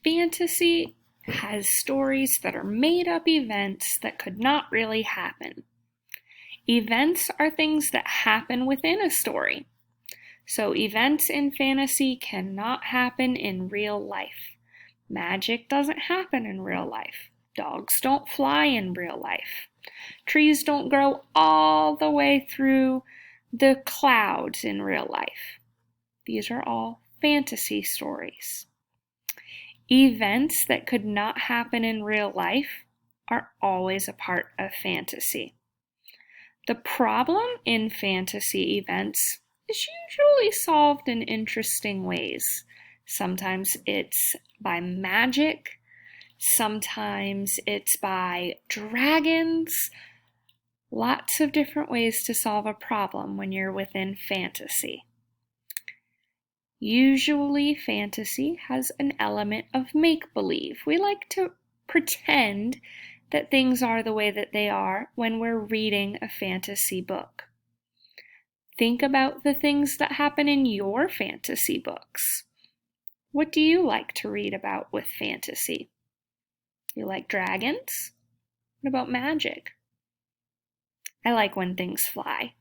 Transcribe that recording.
Fantasy has stories that are made up events that could not really happen. Events are things that happen within a story. So events in fantasy cannot happen in real life. Magic doesn't happen in real life. Dogs don't fly in real life. Trees don't grow all the way through the clouds in real life. These are all fantasy stories. Events that could not happen in real life are always a part of fantasy. The problem in fantasy events is usually solved in interesting ways. Sometimes it's by magic, sometimes it's by dragons. Lots of different ways to solve a problem when you're within fantasy. Usually, fantasy has an element of make-believe. We like to pretend that things are the way that they are when we're reading a fantasy book. Think about the things that happen in your fantasy books. What do you like to read about with fantasy? You like dragons? What about magic? I like when things fly.